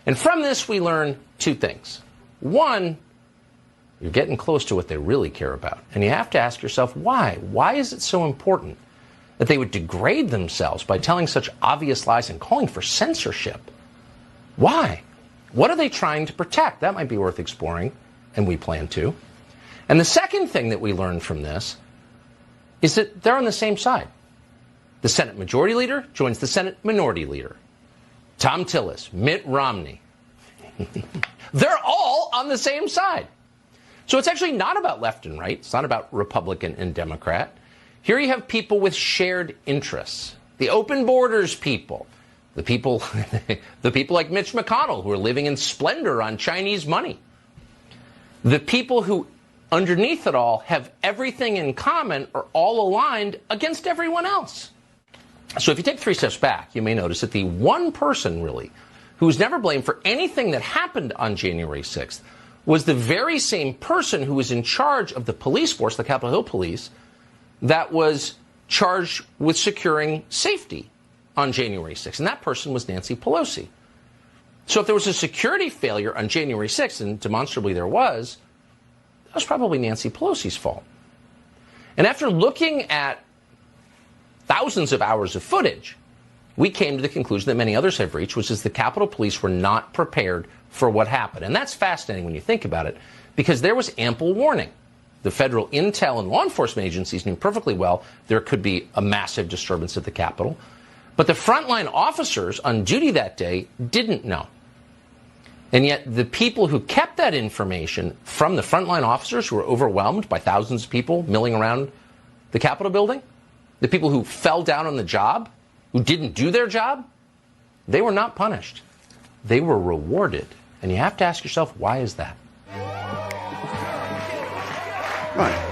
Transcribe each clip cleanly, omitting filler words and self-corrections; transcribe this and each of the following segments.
And from this, we learn two things. One, you're getting close to what they really care about. And you have to ask yourself, why? Why is it so important that they would degrade themselves by telling such obvious lies and calling for censorship? Why? What are they trying to protect? That might be worth exploring, and we plan to. And the second thing that we learned from this is that they're on the same side. The Senate Majority Leader joins the Senate Minority Leader. Tom Tillis, Mitt Romney. They're all on the same side. So it's actually not about left and right. It's not about Republican and Democrat. Here you have people with shared interests. The open borders people. The people like Mitch McConnell, who are living in splendor on Chinese money. The people who, underneath it all, have everything in common, are all aligned against everyone else. So if you take 3 steps back, you may notice that the one person, really, who was never blamed for anything that happened on January 6th was the very same person who was in charge of the police force, the Capitol Hill Police, that was charged with securing safety on January 6th. And that person was Nancy Pelosi. So if there was a security failure on January 6th, and demonstrably there was, that was probably Nancy Pelosi's fault. And after looking at thousands of hours of footage, we came to the conclusion that many others have reached, which is the Capitol Police were not prepared for what happened. And that's fascinating when you think about it, because there was ample warning. The federal intel and law enforcement agencies knew perfectly well there could be a massive disturbance at the Capitol. But the frontline officers on duty that day didn't know. And yet the people who kept that information from the frontline officers who were overwhelmed by thousands of people milling around the Capitol building, the people who fell down on the job, who didn't do their job, they were not punished. They were rewarded. And you have to ask yourself, why is that? Right.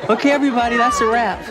Okay, everybody, that's a wrap.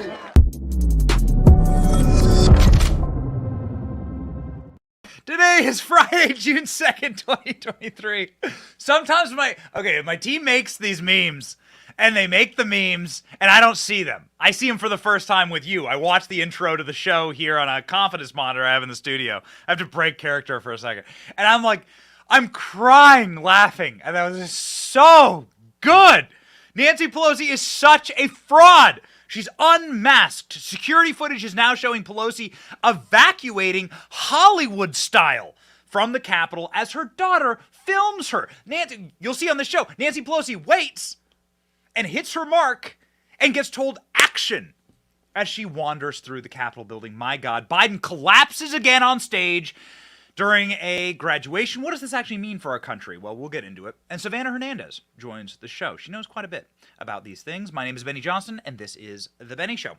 Today is Friday, June 2nd, 2023. Sometimes my team makes these memes, and they make the memes, and I don't see them. I see them for the first time with you. I watch the intro to the show here on a confidence monitor I have in the studio. I have to break character for a second. And I'm crying laughing, and that was just so good. Nancy Pelosi is such a fraud. She's unmasked. Security footage is now showing Pelosi evacuating Hollywood style from the Capitol as her daughter films her. You'll see on the show, Nancy Pelosi waits and hits her mark and gets told action as she wanders through the Capitol building. My God, Biden collapses again on stage during a graduation. What does this actually mean for our country? Well, we'll get into it. And Savannah Hernandez joins the show. She knows quite a bit about these things. My name is Benny Johnston, and this is The Benny Show.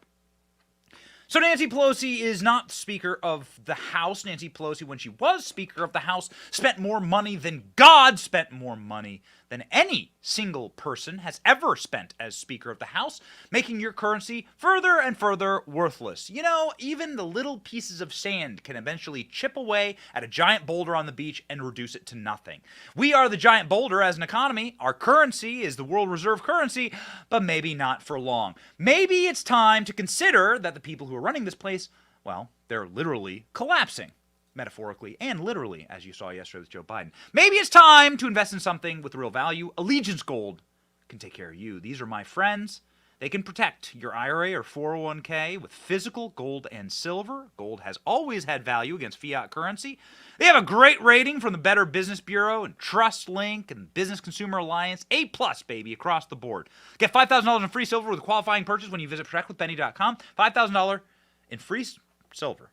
So Nancy Pelosi is not Speaker of the House. Nancy Pelosi, when she was Speaker of the House, spent more money than God spent more money than any single person has ever spent as Speaker of the House, making your currency further and further worthless. You know, even the little pieces of sand can eventually chip away at a giant boulder on the beach and reduce it to nothing. We are the giant boulder as an economy. Our currency is the world reserve currency, but maybe not for long. Maybe it's time to consider that the people who are running this place, well, they're literally collapsing. Metaphorically and literally, as you saw yesterday with Joe Biden. Maybe it's time to invest in something with real value. Allegiance Gold can take care of you. These are my friends. They can protect your IRA or 401k with physical gold and silver. Gold has always had value against fiat currency. They have a great rating from the Better Business Bureau and TrustLink and Business Consumer Alliance. A+, baby, across the board. Get $5,000 in free silver with a qualifying purchase when you visit protectwithbenny.com. $5,000 in free silver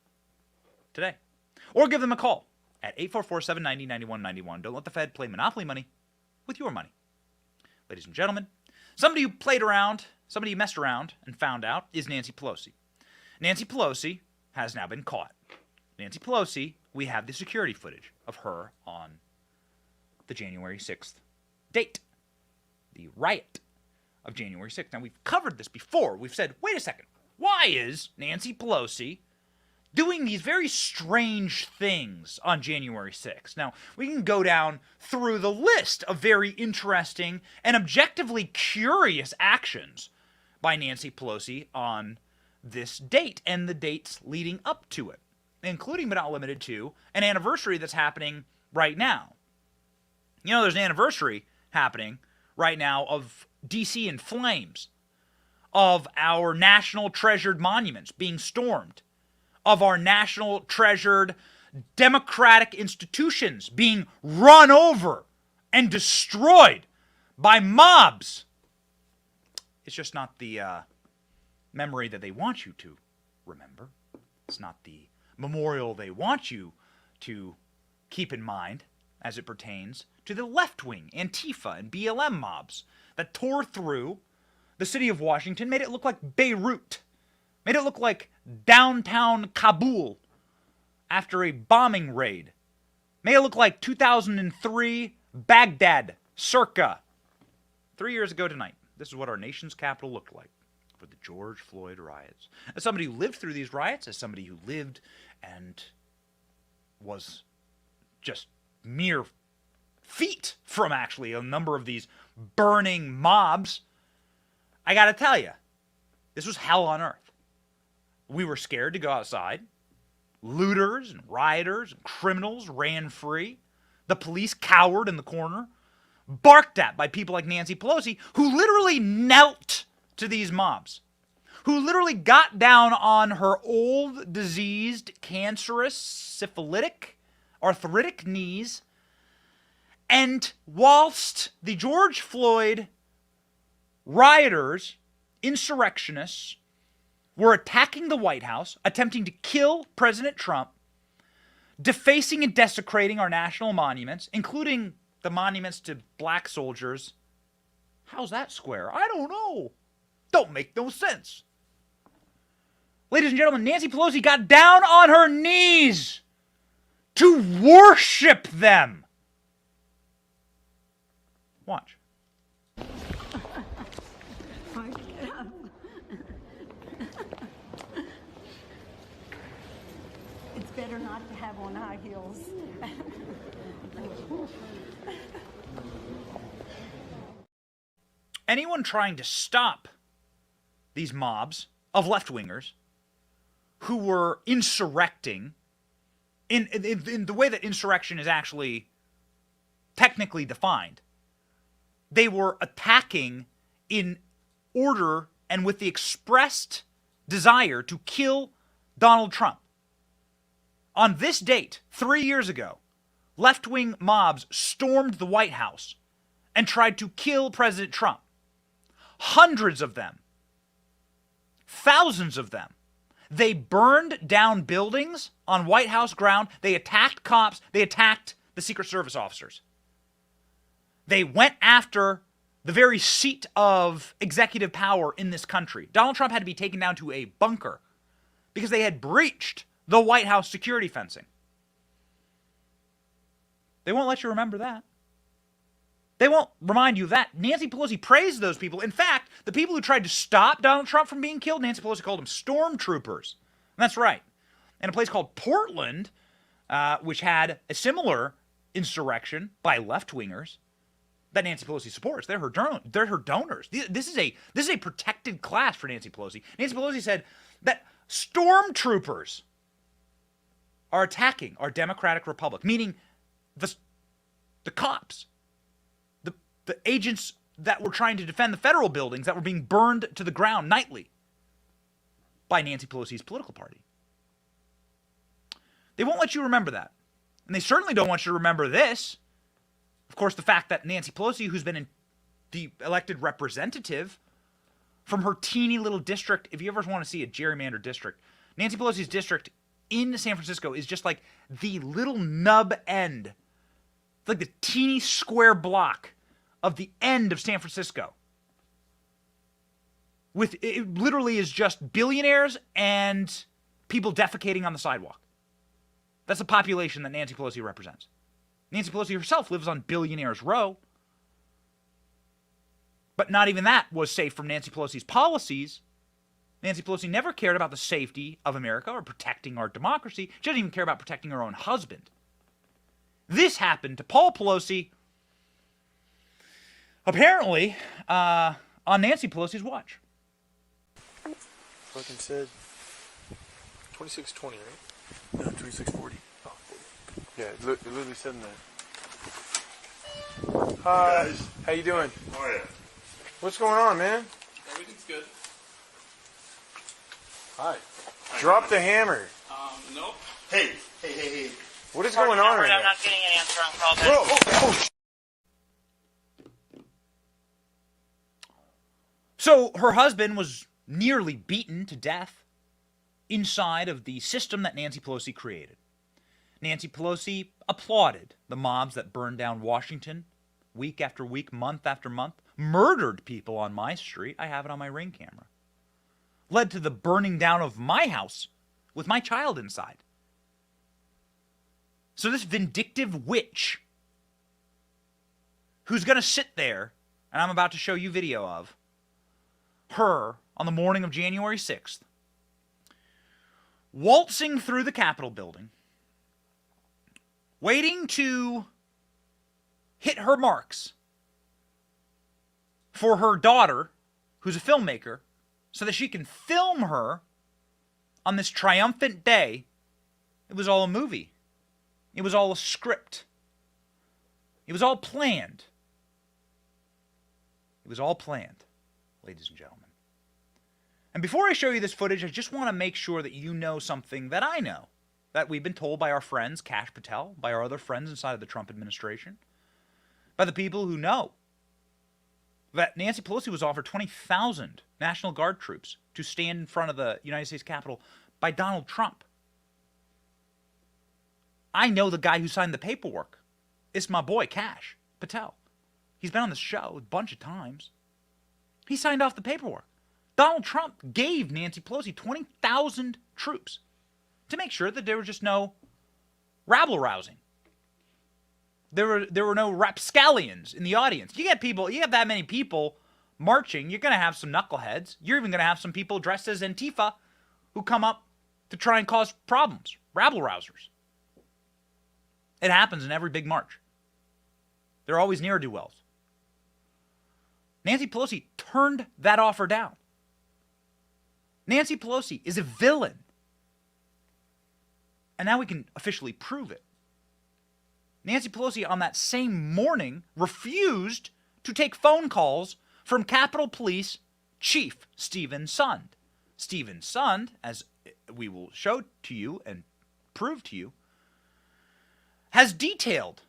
today. Or give them a call at 844-790-9191. Don't let the Fed play monopoly money with your money. Ladies and gentlemen, somebody who played around, somebody who messed around and found out is Nancy Pelosi. Nancy Pelosi has now been caught. Nancy Pelosi, we have the security footage of her on the January 6th date. The riot of January 6th. Now, we've covered this before. We've said, wait a second. Why is Nancy Pelosi doing these very strange things on January 6th. Now, we can go down through the list of very interesting and objectively curious actions by Nancy Pelosi on this date and the dates leading up to it, including but not limited to an anniversary that's happening right now. You know, there's an anniversary happening right now of D.C. in flames, of our national treasured monuments being stormed, of our national treasured democratic institutions being run over and destroyed by mobs. It's just not the memory that they want you to remember. It's not the memorial they want you to keep in mind as it pertains to the left-wing Antifa and BLM mobs that tore through the city of Washington, made it look like Beirut, made it look like downtown Kabul after a bombing raid, made it look like 2003 Baghdad, circa 3 years ago tonight. This is what our nation's capital looked like for the George Floyd riots. As somebody who lived through these riots, as somebody who lived and was just mere feet from actually a number of these burning mobs, I gotta tell you, this was hell on earth. We were scared to go outside. Looters and rioters and criminals ran free. The police cowered in the corner, barked at by people like Nancy Pelosi, who literally knelt to these mobs, who literally got down on her old, diseased, cancerous, syphilitic, arthritic knees, and whilst the George Floyd rioters, insurrectionists, were attacking the White House, attempting to kill President Trump, defacing and desecrating our national monuments, including the monuments to black soldiers. How's that square? I don't know. Don't make no sense. Ladies and gentlemen, Nancy Pelosi got down on her knees to worship them. Watch. It's better not to have on high heels. Anyone trying to stop these mobs of left-wingers who were insurrecting in the way that insurrection is actually technically defined, they were attacking in order and with the expressed desire to kill Donald Trump. On this date, 3 years ago, left-wing mobs stormed the White House and tried to kill President Trump. Hundreds of them, thousands of them. They burned down buildings on White House ground. They attacked cops. They attacked the Secret Service officers. They went after the very seat of executive power in this country. Donald Trump had to be taken down to a bunker because they had breached the White House security fencing. They won't let you remember that. They won't remind you of that. Nancy Pelosi praised those people. In fact, the people who tried to stop Donald Trump from being killed, Nancy Pelosi called them stormtroopers. And that's right. In a place called Portland, which had a similar insurrection by left-wingers that Nancy Pelosi supports. They're her donors. This is a protected class for Nancy Pelosi. Nancy Pelosi said that stormtroopers are attacking our democratic republic, meaning the cops, the agents that were trying to defend the federal buildings that were being burned to the ground nightly by Nancy Pelosi's political party. They won't let you remember that. And they certainly don't want you to remember this. Of course, the fact that Nancy Pelosi, who's been the elected representative from her teeny little district, if you ever want to see a gerrymandered district, Nancy Pelosi's district in San Francisco is just like the little nub end. It's like the teeny square block of the end of San Francisco. It literally is just billionaires and people defecating on the sidewalk. That's the population that Nancy Pelosi represents. Nancy Pelosi herself lives on Billionaires Row. But not even that was safe from Nancy Pelosi's policies Nancy Pelosi never cared about the safety of America or protecting our democracy. She doesn't even care about protecting her own husband. This happened to Paul Pelosi, apparently, on Nancy Pelosi's watch. Fucking said 2620, right? No, 2640. Oh, 40. Yeah, it literally said in there. Hi, guys. How you doing? Oh yeah. What's going on, man? Everything's good. Hi. Drop the hammer. Nope. Hey. What is going on right now? I'm not getting an answer on call back. Whoa! So her husband was nearly beaten to death inside of the system that Nancy Pelosi created. Nancy Pelosi applauded the mobs that burned down Washington week after week, month after month, murdered people on my street. I have it on my Ring camera. Led to the burning down of my house with my child inside. So this vindictive witch who's going to sit there, and I'm about to show you video of, her on the morning of January 6th, waltzing through the Capitol building, waiting to hit her marks for her daughter, who's a filmmaker, so that she can film her on this triumphant day. It was all a movie. It was all a script. It was all planned. It was all planned, ladies and gentlemen. And before I show you this footage, I just want to make sure that you know something that I know, that we've been told by our friends, Kash Patel, by our other friends inside of the Trump administration, by the people who know that Nancy Pelosi was offered 20,000 National Guard troops to stand in front of the United States Capitol by Donald Trump. I know the guy who signed the paperwork. It's my boy, Kash Patel. He's been on the show a bunch of times. He signed off the paperwork. Donald Trump gave Nancy Pelosi 20,000 troops to make sure that there was just no rabble-rousing. There were no rapscallions in the audience. You have that many people marching, you're going to have some knuckleheads. You're even going to have some people dressed as Antifa who come up to try and cause problems, rabble-rousers. It happens in every big march. They're always ne'er-do-wells. Nancy Pelosi turned that offer down. Nancy Pelosi is a villain. And now we can officially prove it. Nancy Pelosi on that same morning refused to take phone calls from Capitol Police Chief Stephen Sund. Stephen Sund, as we will show to you and prove to you, has detailed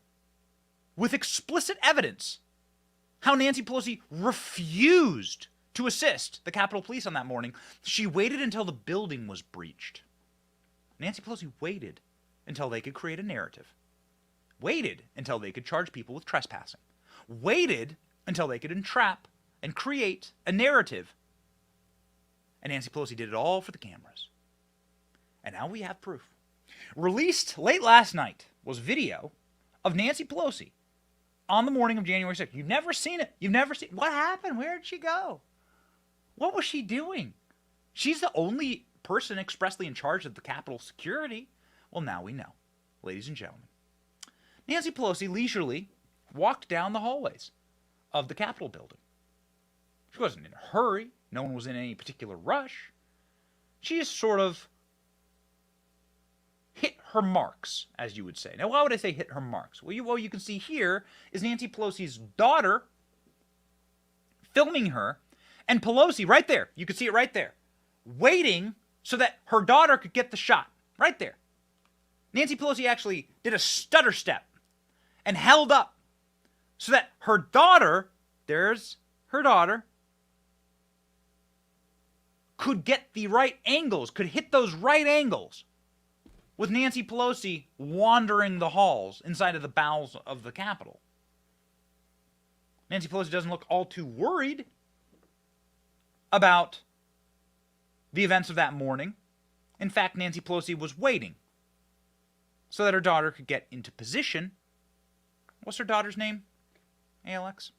with explicit evidence how Nancy Pelosi refused to assist the Capitol Police on that morning. She waited until the building was breached. Nancy Pelosi waited until they could create a narrative. Waited until they could charge people with trespassing. Waited until they could entrap and create a narrative. And Nancy Pelosi did it all for the cameras. And now we have proof. Released late last night was video of Nancy Pelosi on the morning of January 6th. You've never seen it. You've never seen what happened. Where did she go? What was she doing? She's the only person expressly in charge of the Capitol security. Well, now we know, ladies and gentlemen. Nancy Pelosi leisurely walked down the hallways of the Capitol building. She wasn't in a hurry. No one was in any particular rush. She just sort of hit her marks, as you would say. Now, why would I say hit her marks? Well, you can see here is Nancy Pelosi's daughter filming her, and Pelosi, right there, you can see it right there, waiting so that her daughter could get the shot, right there. Nancy Pelosi actually did a stutter step and held up so that her daughter, there's her daughter, could get the right angles, could hit those right angles with Nancy Pelosi wandering the halls inside of the bowels of the Capitol. Nancy Pelosi doesn't look all too worried about the events of that morning. In fact, Nancy Pelosi was waiting so that her daughter could get into position. What's her daughter's name, Alex?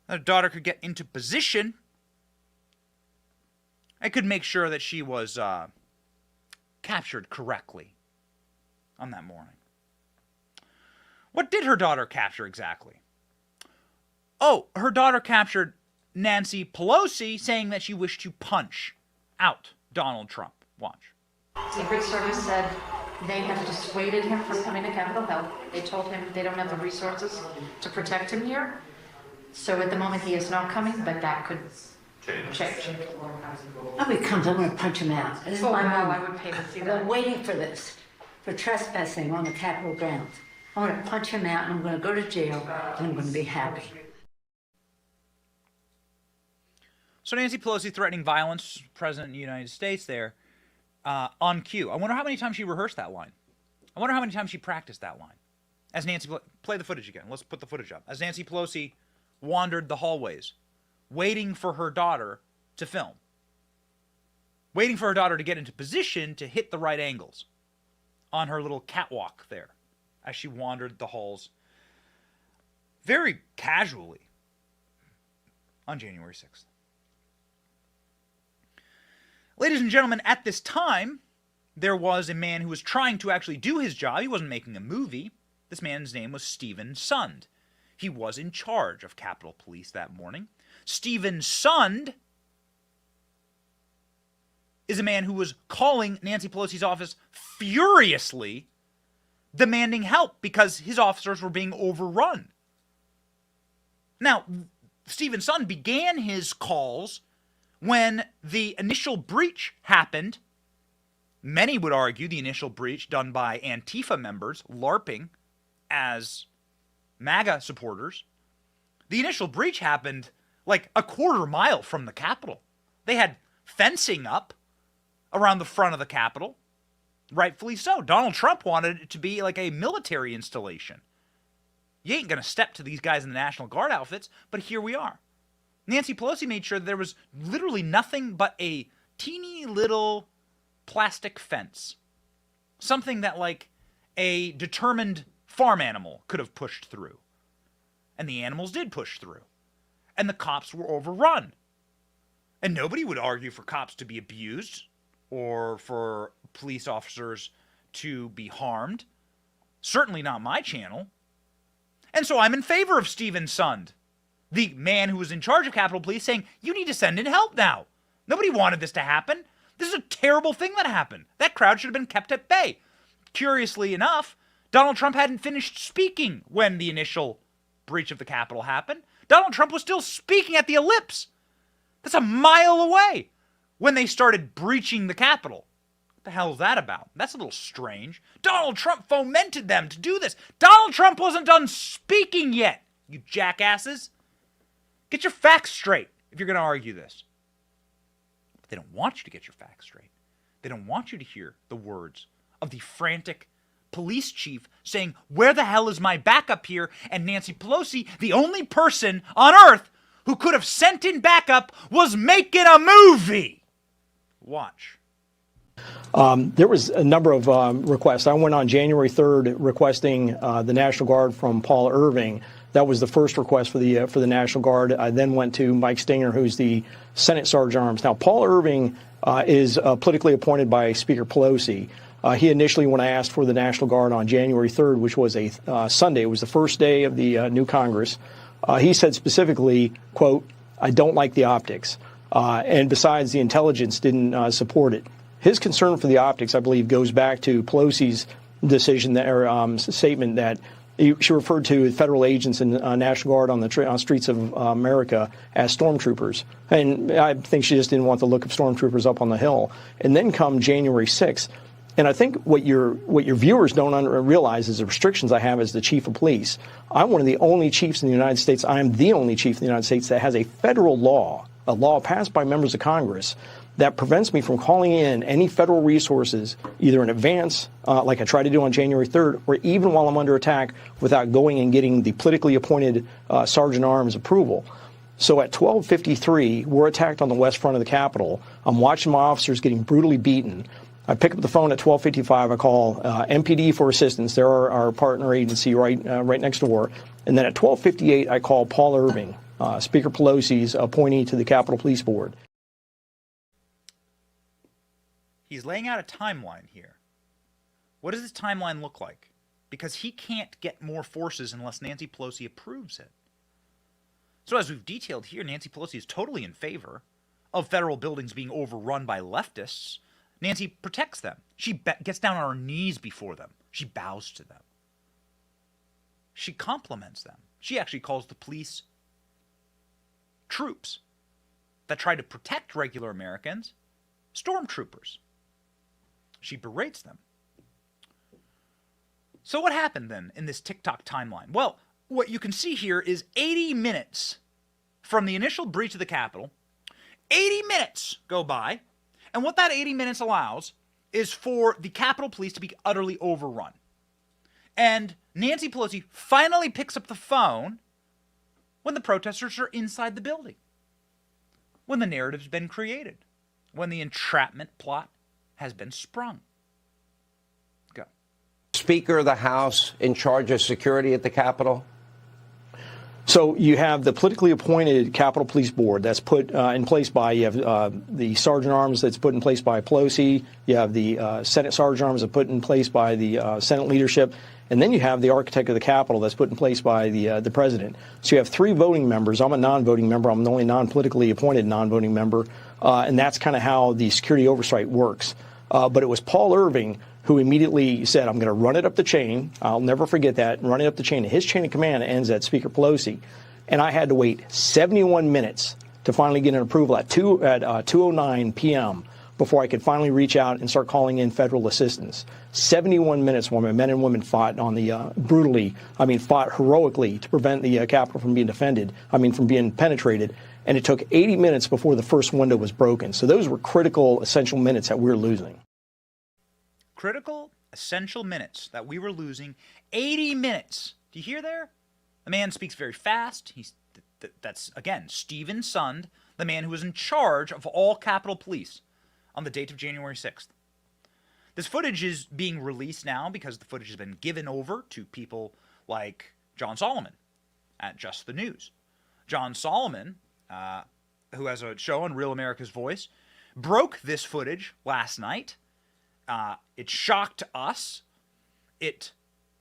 Her daughter could get into position I could make sure that she was captured correctly on that morning. What did her daughter capture exactly? Oh, her daughter captured Nancy Pelosi saying that she wished to punch out Donald Trump. Watch. Secret Service said they have dissuaded him from coming to Capitol Hill. They told him they don't have the resources to protect him here. So at the moment he is not coming, but that could change. Oh, he comes, I'm gonna punch him out. This is Oh, my wow, moment. I would pay to see I've that. been waiting for this, for trespassing on the Capitol grounds. I'm gonna punch him out and I'm gonna go to jail and I'm gonna be happy. So Nancy Pelosi threatening violence, President of the United States there, on cue. I wonder how many times she rehearsed that line. I wonder how many times she practiced that line. As Nancy, play the footage again. Let's put the footage up. As Nancy Pelosi wandered the hallways, waiting for her daughter to film. Waiting for her daughter to get into position to hit the right angles on her little catwalk there as she wandered the halls very casually on January 6th. Ladies and gentlemen, at this time, there was a man who was trying to actually do his job. He wasn't making a movie. This man's name was Stephen Sund. He was in charge of Capitol Police that morning. Stephen Sund is a man who was calling Nancy Pelosi's office furiously, demanding help because his officers were being overrun. Now, Stephen Sund began his calls when the initial breach happened. Many would argue the initial breach done by Antifa members LARPing as MAGA supporters. The initial breach happened like a quarter mile from the Capitol. They had fencing up around the front of the Capitol. Rightfully so. Donald Trump wanted it to be like a military installation. You ain't going to step to these guys in the National Guard outfits, but here we are. Nancy Pelosi made sure there was literally nothing but a teeny little plastic fence. Something that like a determined farm animal could have pushed through. And the animals did push through. And the cops were overrun. And nobody would argue for cops to be abused or for police officers to be harmed. Certainly not my channel. And so I'm in favor of Stephen Sund, the man who was in charge of Capitol Police, saying, you need to send in help now. Nobody wanted this to happen. This is a terrible thing that happened. That crowd should have been kept at bay. Curiously enough, Donald Trump hadn't finished speaking when the initial breach of the Capitol happened. Donald Trump was still speaking at the Ellipse. That's a mile away when they started breaching the Capitol. What the hell is that about? That's a little strange. Donald Trump fomented them to do this. Donald Trump wasn't done speaking yet, you jackasses. Get your facts straight if you're going to argue this. But they don't want you to get your facts straight. They don't want you to hear the words of the frantic police chief saying, where the hell is my backup here? And Nancy Pelosi, the only person on earth who could have sent in backup, was making a movie. Watch. There was a number of requests. I went on January 3rd requesting the National Guard from Paul Irving. That was the first request for the National Guard. I then went to Mike Stinger, who's the Senate Sergeant Arms. Now, Paul Irving is politically appointed by Speaker Pelosi. He initially, when I asked for the National Guard on January 3rd, which was a Sunday, it was the first day of the new Congress, he said specifically, quote, I don't like the optics. And besides, the intelligence didn't support it. His concern for the optics, I believe, goes back to Pelosi's decision or statement that she referred to federal agents and National Guard on the streets of America as stormtroopers. And I think she just didn't want the look of stormtroopers up on the Hill. And then come January 6th. And I think what your viewers don't realize is the restrictions I have as the chief of police. I'm one of the only chiefs in the United States. I am the only chief in the United States that has a federal law, a law passed by members of Congress, that prevents me from calling in any federal resources, either in advance, like I tried to do on January 3rd, or even while I'm under attack without going and getting the politically appointed Sergeant Arms approval. So at 12:53, we're attacked on the west front of the Capitol. I'm watching my officers getting brutally beaten. I pick up the phone at 12:55. I call MPD for assistance. They're our partner agency right next door. And then at 12:58, I call Paul Irving, Speaker Pelosi's appointee to the Capitol Police Board. He's laying out a timeline here. What does this timeline look like? Because he can't get more forces unless Nancy Pelosi approves it. So as we've detailed here, Nancy Pelosi is totally in favor of federal buildings being overrun by leftists. Nancy protects them. She gets down on her knees before them. She bows to them. She compliments them. She actually calls the police troops that try to protect regular Americans stormtroopers. She berates them. So what happened then in this TikTok timeline? Well, what you can see here is 80 minutes from the initial breach of the Capitol. 80 minutes go by, and what that 80 minutes allows is for the Capitol Police to be utterly overrun. And Nancy Pelosi finally picks up the phone when the protesters are inside the building, when the narrative's been created, when the entrapment plot has been sprung. Go. Speaker of the House in charge of security at the Capitol? So you have the politically appointed Capitol Police Board that's put in place by, you have the Sergeant Arms that's put in place by Pelosi, you have the Senate Sergeant Arms that's put in place by the Senate leadership, and then you have the architect of the Capitol that's put in place by the president. So you have 3 voting members. I'm a non-voting member. I'm the only non-politically appointed non-voting member, and that's kind of how the security oversight works. But it was Paul Irving who immediately said, I'm going to run it up the chain. I'll never forget that, run it up the chain. His chain of command ends at Speaker Pelosi. And I had to wait 71 minutes to finally get an approval at 2:09 p.m. before I could finally reach out and start calling in federal assistance. 71 minutes while my men and women fought on the fought heroically to prevent the Capitol from being from being penetrated. And it took 80 minutes before the first window was broken. So those were critical, essential minutes that we were losing. Critical, essential minutes that we were losing. 80 minutes. Do you hear there? The man speaks very fast. That's, again, Stephen Sund, the man who was in charge of all Capitol Police on the date of January 6th. This footage is being released now because the footage has been given over to people like John Solomon at Just the News. John Solomon, who has a show on Real America's Voice, broke this footage last night. It shocked us. It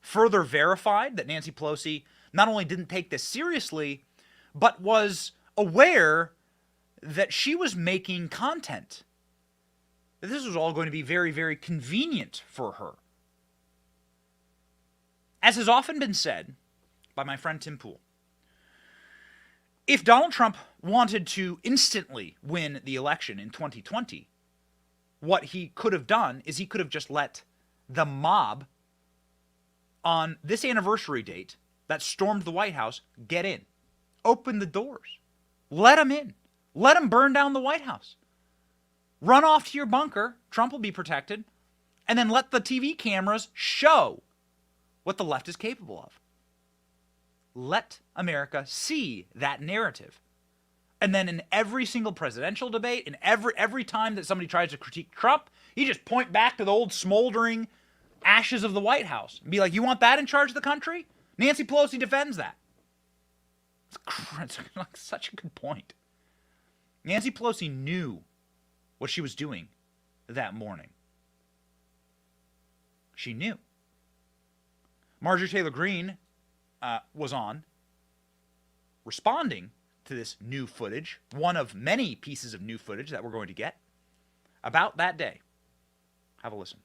further verified that Nancy Pelosi not only didn't take this seriously, but was aware that she was making content. That this was all going to be very, very convenient for her. As has often been said by my friend Tim Pool, if Donald Trump wanted to instantly win the election in 2020, what he could have done is he could have just let the mob on this anniversary date that stormed the White House get in. Open the doors. Let them in. Let them burn down the White House. Run off to your bunker. Trump will be protected. And then let the TV cameras show what the left is capable of. Let America see that narrative. And then in every single presidential debate, and every time that somebody tries to critique Trump, you just point back to the old smoldering ashes of the White House and be like, you want that in charge of the country? Nancy Pelosi defends that. It's such a good point. Nancy Pelosi knew what she was doing that morning. She knew. Marjorie Taylor Greene was on, responding to this new footage, one of many pieces of new footage that we're going to get about that day. Have a listen.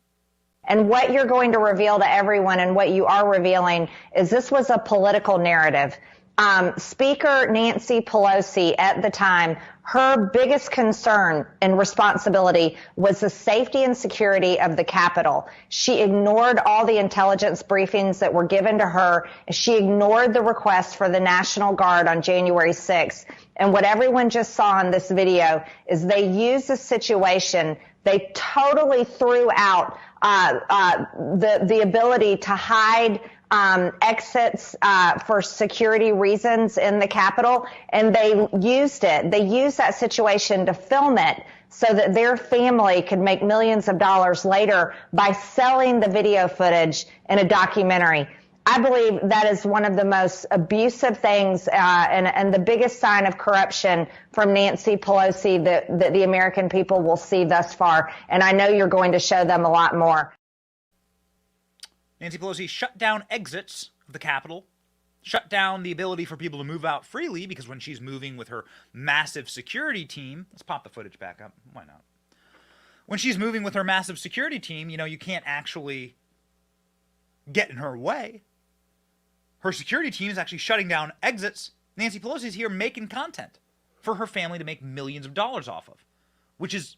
And what you're going to reveal to everyone and what you are revealing is this was a political narrative. Speaker Nancy Pelosi at the time, her biggest concern and responsibility was the safety and security of the Capitol. She ignored all the intelligence briefings that were given to her. She ignored the request for the National Guard on January 6th. And what everyone just saw in this video is they used the situation. They totally threw out the ability to hide exits for security reasons in the Capitol, and they used it. They used that situation to film it so that their family could make millions of dollars later by selling the video footage in a documentary. I believe that is one of the most abusive things and the biggest sign of corruption from Nancy Pelosi that the American people will see thus far. And I know you're going to show them a lot more. Nancy Pelosi shut down exits of the Capitol, shut down the ability for people to move out freely, because when she's moving with her massive security team, let's pop the footage back up. Why not? When she's moving with her massive security team, you know, you can't actually get in her way. Her security team is actually shutting down exits. Nancy Pelosi is here making content for her family to make millions of dollars off of, which is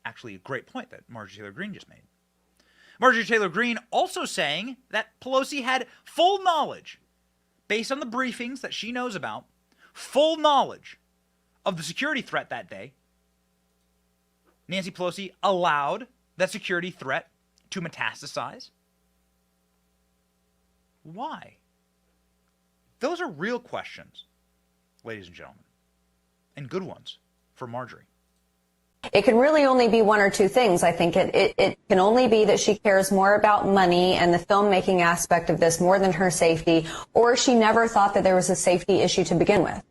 actually a great point that Marjorie Taylor Greene just made. Marjorie Taylor Greene also saying that Pelosi had full knowledge, based on the briefings that she knows about, full knowledge of the security threat that day. Nancy Pelosi allowed that security threat to metastasize. Why? Those are real questions, ladies and gentlemen, and good ones for Marjorie. It can really only be one or two things. I think it can only be that she cares more about money and the filmmaking aspect of this more than her safety, or she never thought that there was a safety issue to begin with.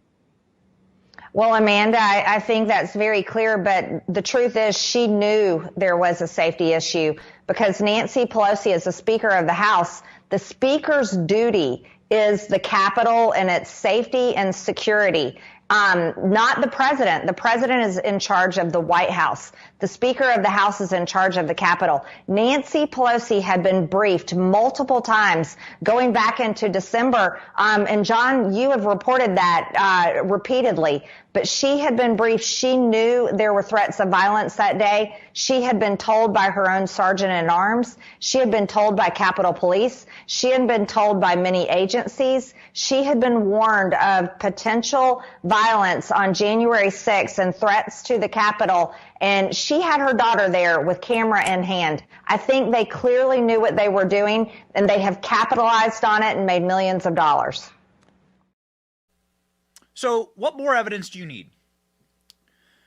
Well, Amanda, I think that's very clear, but the truth is she knew there was a safety issue because Nancy Pelosi is the Speaker of the House. The Speaker's duty is the Capitol and its safety and security. Not the president. The president is in charge of the White House. The Speaker of the House is in charge of the Capitol. Nancy Pelosi had been briefed multiple times going back into December. And John, you have reported that repeatedly. But she had been briefed. She knew there were threats of violence that day. She had been told by her own sergeant at arms. She had been told by Capitol Police. She had been told by many agencies. She had been warned of potential violence on January 6th and threats to the Capitol. And she had her daughter there with camera in hand. I think they clearly knew what they were doing, and they have capitalized on it and made millions of dollars. So what more evidence do you need?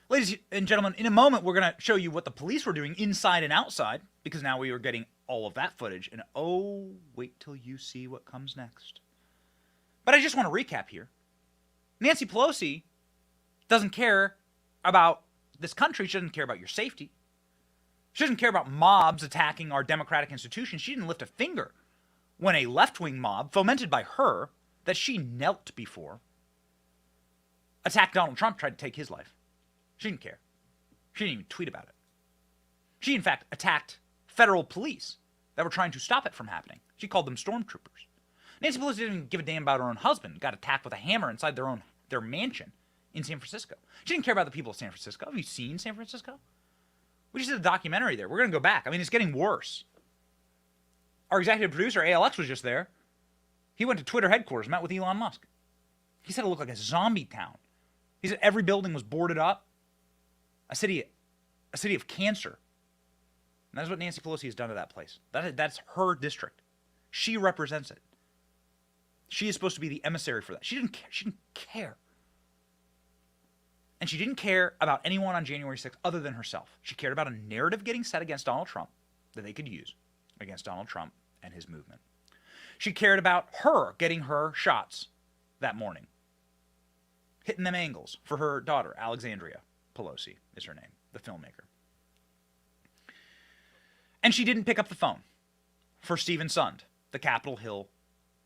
Ladies and gentlemen, in a moment, we're going to show you what the police were doing inside and outside, because now we are getting all of that footage. And oh, wait till you see what comes next. But I just want to recap here. Nancy Pelosi doesn't care about this country. She doesn't care about your safety. She doesn't care about mobs attacking our democratic institutions. She didn't lift a finger when a left-wing mob, fomented by her, that she knelt before, attacked Donald Trump, tried to take his life. She didn't care. She didn't even tweet about it. She, in fact, attacked federal police that were trying to stop it from happening. She called them stormtroopers. Nancy Pelosi didn't even give a damn about her own husband. Got attacked with a hammer inside their mansion in San Francisco. She didn't care about the people of San Francisco. Have you seen San Francisco? We just did a documentary there. We're going to go back. I mean, it's getting worse. Our executive producer, ALX, was just there. He went to Twitter headquarters, met with Elon Musk. He said it looked like a zombie town. He said every building was boarded up. A city of cancer. And that's what Nancy Pelosi has done to that place. That's her district. She represents it. She is supposed to be the emissary for that. She didn't care. And she didn't care about anyone on January 6th other than herself. She cared about a narrative getting set against Donald Trump that they could use against Donald Trump and his movement. She cared about her getting her shots that morning, hitting them angles for her daughter, Alexandria Pelosi is her name, the filmmaker. And she didn't pick up the phone for Stephen Sund, the Capitol Hill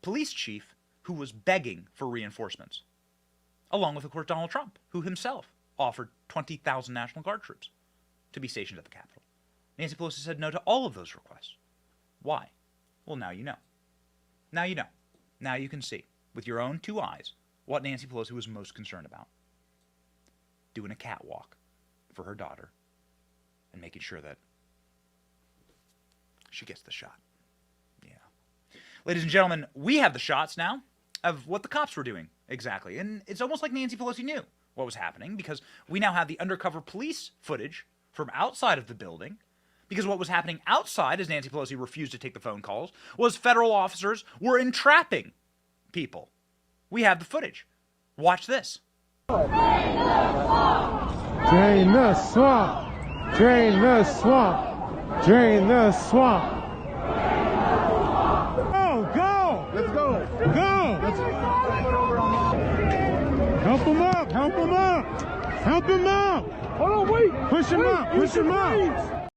police chief who was begging for reinforcements, along with, of course, Donald Trump, who himself offered 20,000 National Guard troops to be stationed at the Capitol. Nancy Pelosi said no to all of those requests. Why? Well, now you know. Now you know. Now you can see, with your own two eyes, what Nancy Pelosi was most concerned about. Doing a catwalk for her daughter and making sure that she gets the shot. Yeah. Ladies and gentlemen, we have the shots now of what the cops were doing exactly. And it's almost like Nancy Pelosi knew what was happening, because we now have the undercover police footage from outside of the building. Because what was happening outside, as Nancy Pelosi refused to take the phone calls, was federal officers were entrapping people. We have the footage. Watch this. Drain the swamp. Drain the swamp. Drain the swamp. Go, go. Let's go. Help him up! Help him up! Help him up! Hold on, wait! Push him up! Push him up!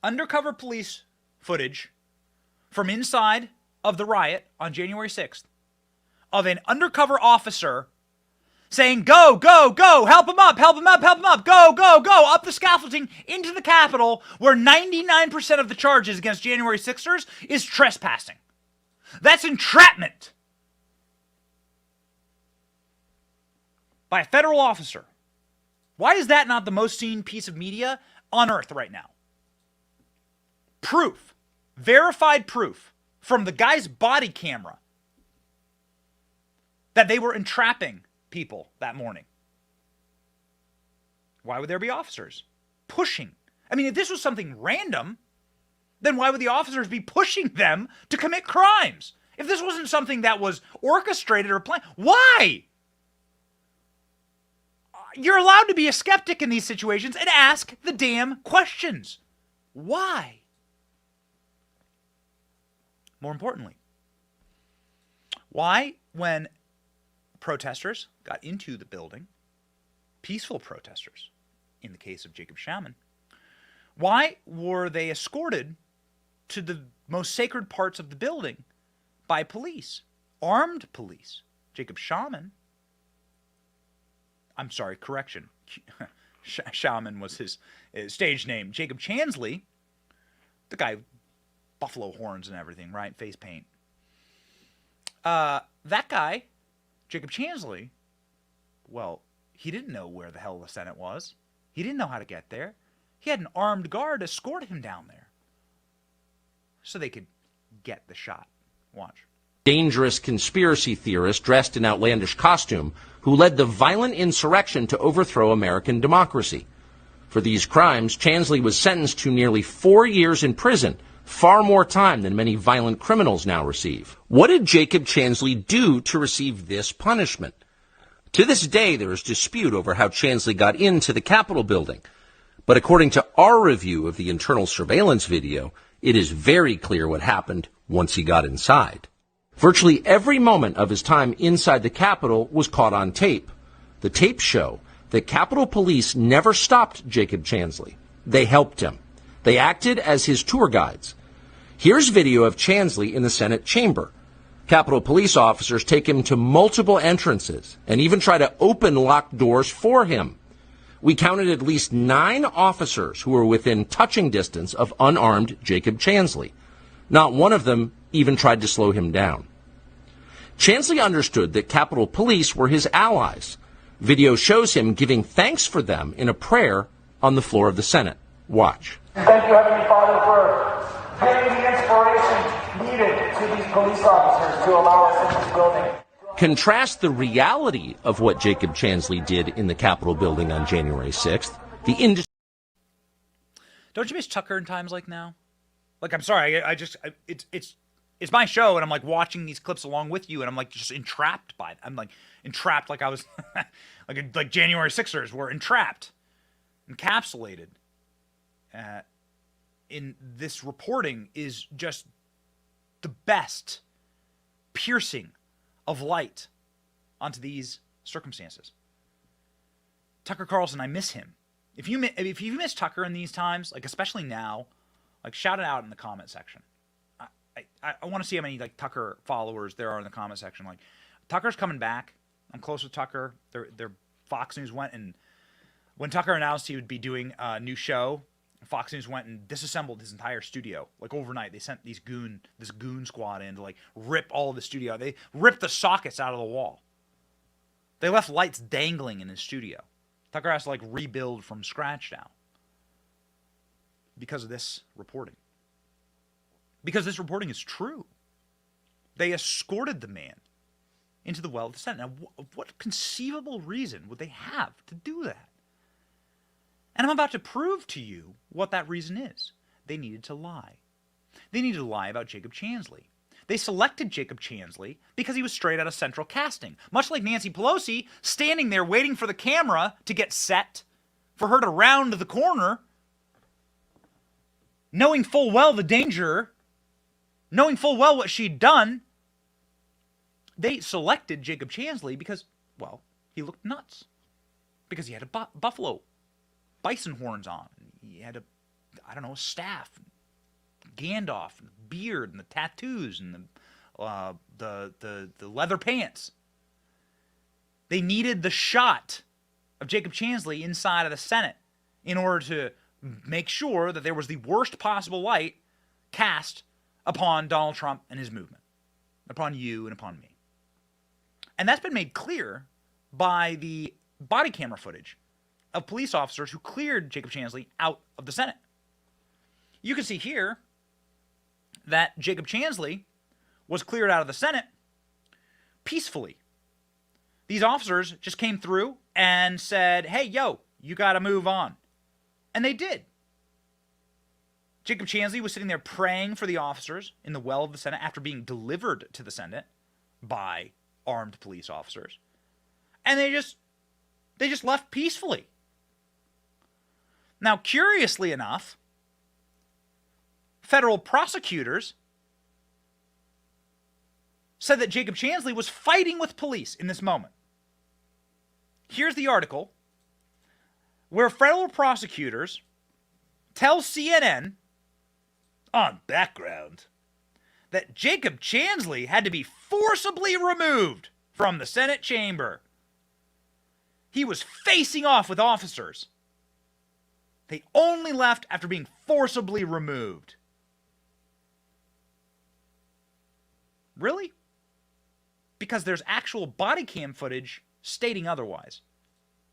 Undercover police footage from inside of the riot on January 6th of an undercover officer saying, go, go, go, help him up, help him up, help him up, go, go, go, up the scaffolding into the Capitol, where 99% of the charges against January 6ers is trespassing. That's entrapment by a federal officer. Why is that not the most seen piece of media on earth right now? Proof, verified proof from the guy's body camera that they were entrapping people that morning. Why would there be officers pushing? I mean, if this was something random, then why would the officers be pushing them to commit crimes? If this wasn't something that was orchestrated or planned, why? You're allowed to be a skeptic in these situations and ask the damn questions. Why? More importantly, why, when protesters got into the building, peaceful protesters, in the case of Jacob Shaman, why were they escorted to the most sacred parts of the building by police, armed police? Jacob Shaman, I'm sorry, correction, Shaman was his stage name. Jacob Chansley, the guy, buffalo horns and everything, right? Face paint. That guy, Jacob Chansley, well, he didn't know where the hell the Senate was. He didn't know how to get there. He had an armed guard escort him down there so they could get the shot. Watch. Dangerous conspiracy theorist dressed in outlandish costume who led the violent insurrection to overthrow American democracy. For these crimes, Chansley was sentenced to nearly 4 years in prison, far more time than many violent criminals now receive. What did Jacob Chansley do to receive this punishment? To this day, there is dispute over how Chansley got into the Capitol building. But according to our review of the internal surveillance video, it is very clear what happened once he got inside. Virtually every moment of his time inside the Capitol was caught on tape. The tapes show that Capitol Police never stopped Jacob Chansley. They helped him. They acted as his tour guides. Here's video of Chansley in the Senate chamber. Capitol Police officers take him to multiple entrances and even try to open locked doors for him. We counted at least 9 officers who were within touching distance of unarmed Jacob Chansley. Not one of them even tried to slow him down. Chansley understood that Capitol Police were his allies. Video shows him giving thanks for them in a prayer on the floor of the Senate. Watch. Thank you, Heavenly Father, for giving the inspiration needed to these police officers to allow us in this building. Contrast the reality of what Jacob Chansley did in the Capitol building on January 6th. Don't you miss Tucker in times like now? Like, I'm sorry, it's my show, and I'm like watching these clips along with you, and I'm like just entrapped by it. I'm like entrapped, like I was, like January 6ers were entrapped, encapsulated. In this reporting is just the best piercing of light onto these circumstances. Tucker Carlson, I miss him. If you miss Tucker in these times, like especially now, like shout it out in the comment section. I want to see how many like Tucker followers there are in the comment section. Like Tucker's coming back. I'm close with Tucker. Their Fox News went, and when Tucker announced he would be doing a new show, Fox News went and disassembled his entire studio. Like overnight, they sent this goon squad in to like rip all of the studio. They ripped the sockets out of the wall. They left lights dangling in his studio. Tucker has to like rebuild from scratch now because of this reporting. Because this reporting is true. They escorted the man into the well of the Senate. Now, what conceivable reason would they have to do that? And I'm about to prove to you what that reason is. They needed to lie. They needed to lie about Jacob Chansley. They selected Jacob Chansley because he was straight out of central casting. Much like Nancy Pelosi standing there waiting for the camera to get set, for her to round the corner, knowing full well the danger, knowing full well what she'd done. They selected Jacob Chansley because, well, he looked nuts because he had a buffalo bison horns on. He had a staff, Gandalf, and the beard, and the tattoos, and the leather pants. They needed the shot of Jacob Chansley inside of the Senate in order to make sure that there was the worst possible light cast upon Donald Trump and his movement, upon you and upon me. And that's been made clear by the body camera footage of police officers who cleared Jacob Chansley out of the Senate. You can see here that Jacob Chansley was cleared out of the Senate peacefully. These officers just came through and said, hey, yo, you got to move on. And they did. Jacob Chansley was sitting there praying for the officers in the well of the Senate after being delivered to the Senate by armed police officers. And they just left peacefully. Now, curiously enough, federal prosecutors said that Jacob Chansley was fighting with police in this moment. Here's the article where federal prosecutors tell CNN on background that Jacob Chansley had to be forcibly removed from the Senate chamber. He was facing off with officers. They only left after being forcibly removed. Really? Because there's actual body cam footage stating otherwise.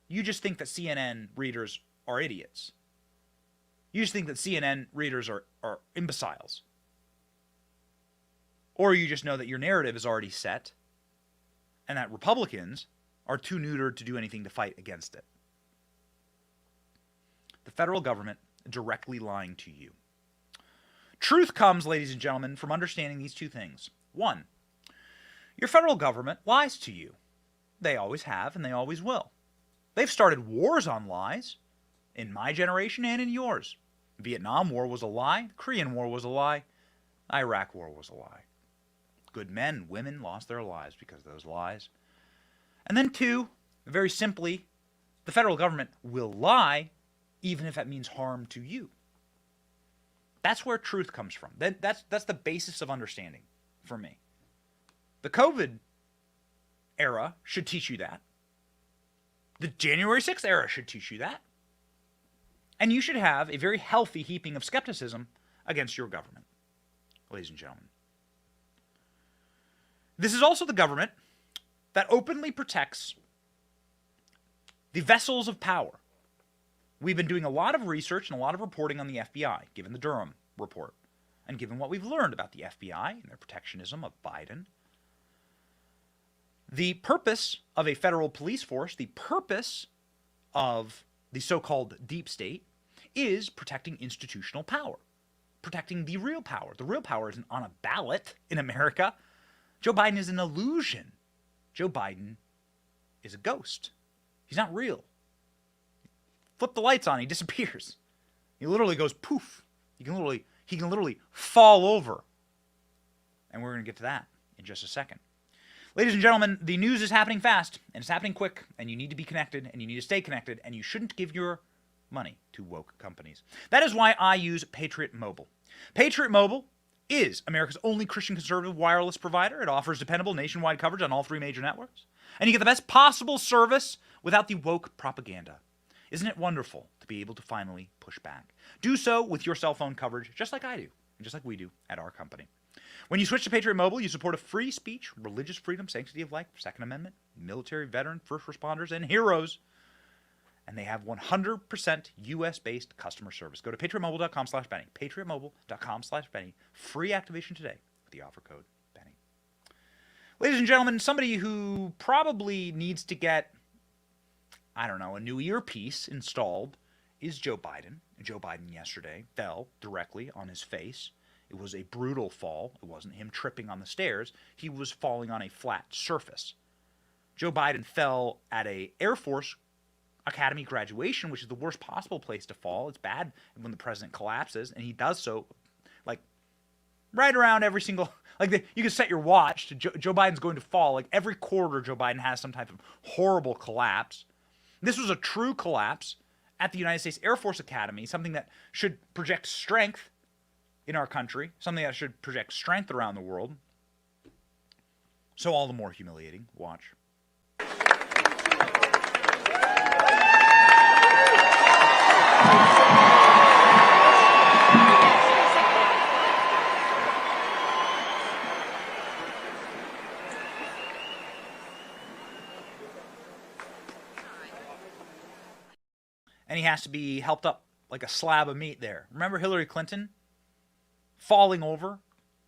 You just think that CNN readers are idiots. You just think that CNN readers are imbeciles. Or you just know that your narrative is already set and that Republicans are too neutered to do anything to fight against it. The federal government directly lying to you. Truth comes, ladies and gentlemen, from understanding these two things. One, your federal government lies to you. They always have and they always will. They've started wars on lies in my generation and in yours. Vietnam War was a lie. Korean War was a lie. Iraq War was a lie. Good men and women lost their lives because of those lies. And then two, very simply, the federal government will lie even if that means harm to you. That's where truth comes from. That's the basis of understanding for me. The COVID era should teach you that. The January 6th era should teach you that. And you should have a very healthy heaping of skepticism against your government, ladies and gentlemen. This is also the government that openly protects the vessels of power. We've been doing a lot of research and a lot of reporting on the FBI, given the Durham report, and given what we've learned about the FBI and their protectionism of Biden. The purpose of a federal police force, the purpose of the so-called deep state, is protecting institutional power, protecting the real power. The real power isn't on a ballot in America. Joe Biden is an illusion. Joe Biden is a ghost. He's not real. Flip the lights on, he disappears. He literally goes poof. He can literally fall over. And we're going to get to that in just a second. Ladies and gentlemen, the news is happening fast, and it's happening quick, and you need to be connected, and you need to stay connected, and you shouldn't give your money to woke companies. That is why I use Patriot Mobile. Patriot Mobile is America's only Christian conservative wireless provider. It offers dependable nationwide coverage on all three major networks, and you get the best possible service without the woke propaganda. Isn't it wonderful to be able to finally push back? Do so with your cell phone coverage, just like I do, and just like we do at our company. When you switch to Patriot Mobile, you support a free speech, religious freedom, sanctity of life, Second Amendment, military, veteran, first responders, and heroes. And they have 100% U.S.-based customer service. Go to patriotmobile.com/Benny. patriotmobile.com/Benny. Free activation today with the offer code Benny. Ladies and gentlemen, somebody who probably needs to get, a new earpiece installed is Joe Biden. Joe Biden yesterday fell directly on his face. It was a brutal fall. It wasn't him tripping on the stairs. He was falling on a flat surface. Joe Biden fell at a Air Force Academy graduation, which is the worst possible place to fall. It's bad when the president collapses, and he does so, Right around every single, you can set your watch to Joe Biden's going to fall. Like every quarter, Joe Biden has some type of horrible collapse. This was a true collapse at the United States Air Force Academy, something that should project strength in our country, something that should project strength around the world. So all the more humiliating. Watch. And he has to be helped up like a slab of meat there. Remember Hillary Clinton falling over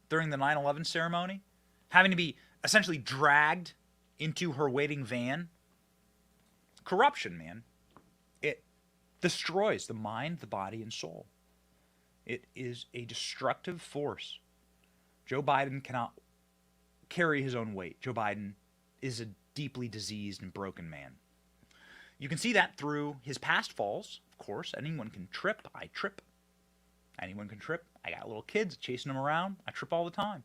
during the 9/11 ceremony? Having to be essentially dragged into her waiting van? Corruption, man. It destroys the mind, the body, and soul. It is a destructive force. Joe Biden cannot carry his own weight. Joe Biden is a deeply diseased and broken man. You can see that through his past falls, of course. Anyone can trip. I trip. Anyone can trip. I got little kids chasing them around. I trip all the time.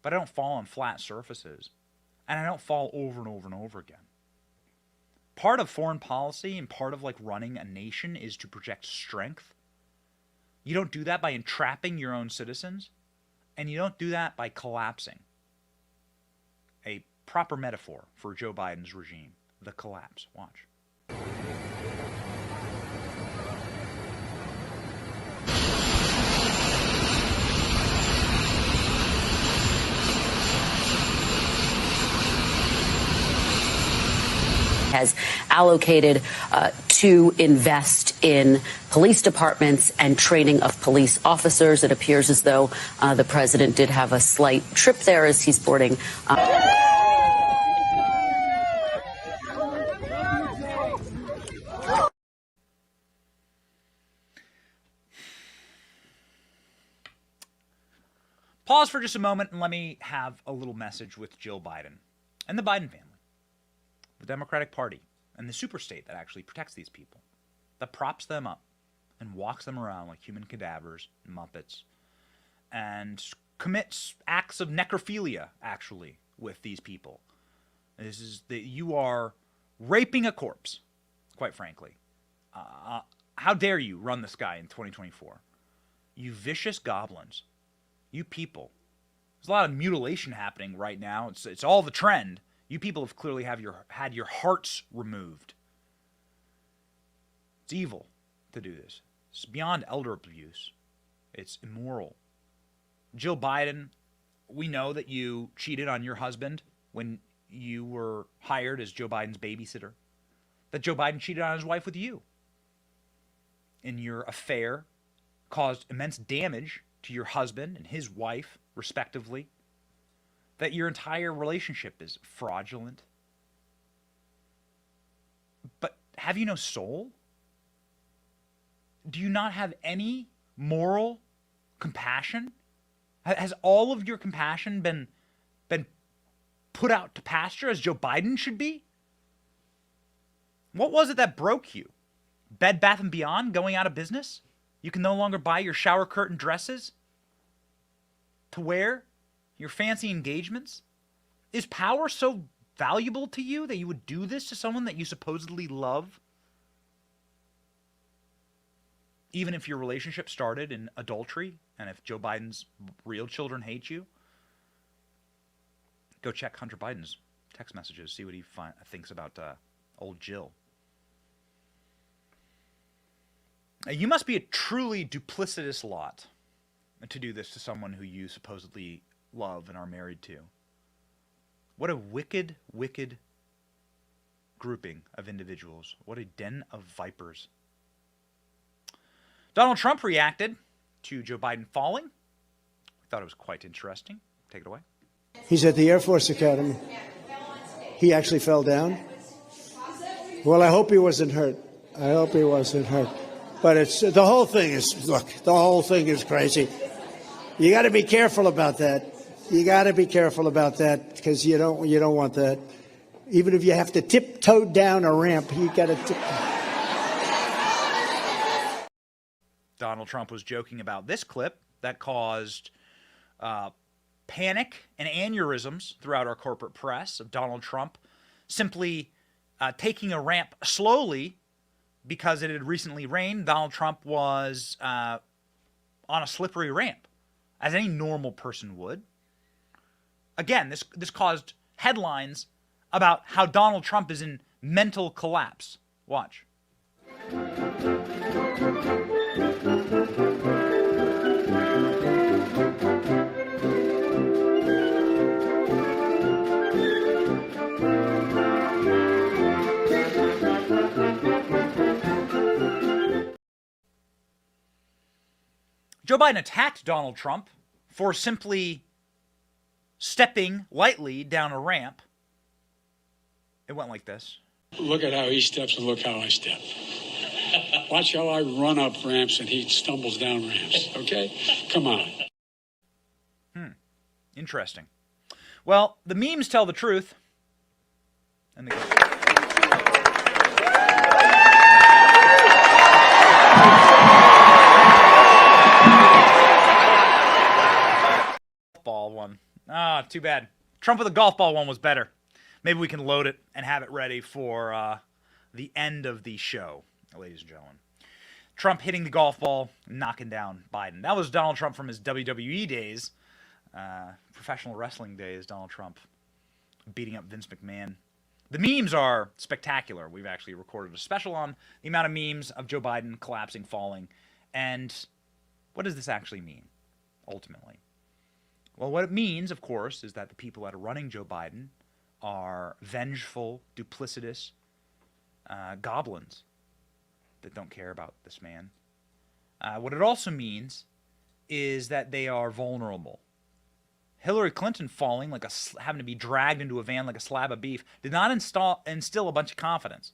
But I don't fall on flat surfaces. And I don't fall over and over and over again. Part of foreign policy and part of like running a nation is to project strength. You don't do that by entrapping your own citizens. And you don't do that by collapsing. A proper metaphor for Joe Biden's regime. The collapse. Watch. Has allocated to invest in police departments and training of police officers. It appears as though the president did have a slight trip there as he's boarding. Pause for just a moment and let me have a little message with Jill Biden and the Biden family. The Democratic Party, and the superstate that actually protects these people, that props them up and walks them around like human cadavers, muppets, and commits acts of necrophilia, actually, with these people. This is that you are raping a corpse, quite frankly. How dare you run this guy in 2024? You vicious goblins. You people. There's a lot of mutilation happening right now. It's all the trend. You people have clearly had your hearts removed. It's evil to do this. It's beyond elder abuse. It's immoral. Jill Biden, we know that you cheated on your husband when you were hired as Joe Biden's babysitter. That Joe Biden cheated on his wife with you. And your affair caused immense damage to your husband and his wife, respectively. That your entire relationship is fraudulent. But have you no soul? Do you not have any moral compassion? Has all of your compassion been put out to pasture as Joe Biden should be? What was it that broke you? Bed Bath & Beyond going out of business? You can no longer buy your shower curtain dresses to wear? Your fancy engagements? Is power so valuable to you that you would do this to someone that you supposedly love? Even if your relationship started in adultery, and if Joe Biden's real children hate you, go check Hunter Biden's text messages, see what he thinks about old Jill. You must be a truly duplicitous lot to do this to someone who you supposedly love and are married to. What a wicked, wicked grouping of individuals. What a den of vipers. Donald Trump reacted to Joe Biden falling. I thought it was quite interesting. Take it away. He's at the Air Force Academy. He actually fell down. Well, I hope he wasn't hurt. I hope he wasn't hurt. But it's the whole thing is, look, the whole thing is crazy. You got to be careful about that. You got to be careful about that because you don't want that. Even if you have to tiptoe down a ramp, you got to tiptoe. Donald Trump was joking about this clip that caused panic and aneurysms throughout our corporate press of Donald Trump simply taking a ramp slowly because it had recently rained. Donald Trump was on a slippery ramp, as any normal person would. Again, this caused headlines about how Donald Trump is in mental collapse. Watch. Joe Biden attacked Donald Trump for simply stepping lightly down a ramp. It went like this. Look at how he steps and look how I step. Watch how I run up ramps and he stumbles down ramps, okay? Come on. Interesting. Well, the memes tell the truth. And they ball one. Ah, too bad. Trump with a golf ball one was better. Maybe we can load it and have it ready for the end of the show, ladies and gentlemen. Trump hitting the golf ball, knocking down Biden. That was Donald Trump from his WWE days, professional wrestling days, Donald Trump beating up Vince McMahon. The memes are spectacular. We've actually recorded a special on the amount of memes of Joe Biden collapsing, falling. And what does this actually mean, ultimately? Well, what it means, of course, is that the people that are running Joe Biden are vengeful, duplicitous goblins that don't care about this man. What it also means is that they are vulnerable. Hillary Clinton falling, having to be dragged into a van like a slab of beef, did not instill a bunch of confidence.